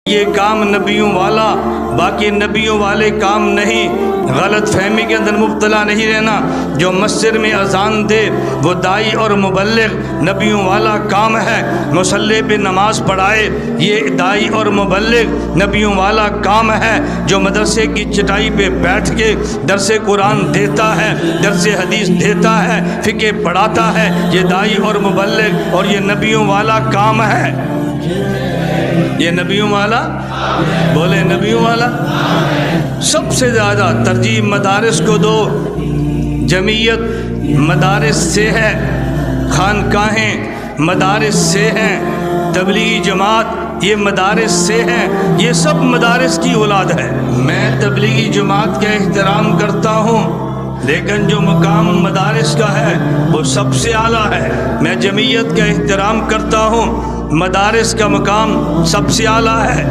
یہ کام نبیوں والا، باقی نبیوں والے کام نہیں۔ غلط فہمی کے اندر مبتلا نہیں رہنا۔ جو مسجد میں اذان دے وہ داعی اور مبلغ، نبیوں والا کام ہے۔ مصلی پہ نماز پڑھائے یہ داعی اور مبلغ، نبیوں والا کام ہے۔ جو مدرسے کی چٹائی پہ بیٹھ کے درس قرآن دیتا ہے، درس حدیث دیتا ہے، فقہ پڑھاتا ہے، یہ داعی اور مبلغ اور یہ نبیوں والا کام ہے۔ یہ نبیوں والا، بولے نبیوں والا۔ سب سے زیادہ ترجیح مدارس کو دو۔ جمعیت مدارس سے ہے، خانقاہیں مدارس سے ہیں، تبلیغی جماعت یہ مدارس سے ہیں، یہ سب مدارس کی اولاد ہے۔ میں تبلیغی جماعت کا احترام کرتا ہوں، لیکن جو مقام مدارس کا ہے وہ سب سے اعلیٰ ہے۔ میں جمعیت کا احترام کرتا ہوں، مدارس کا مقام سب سے اعلیٰ ہے۔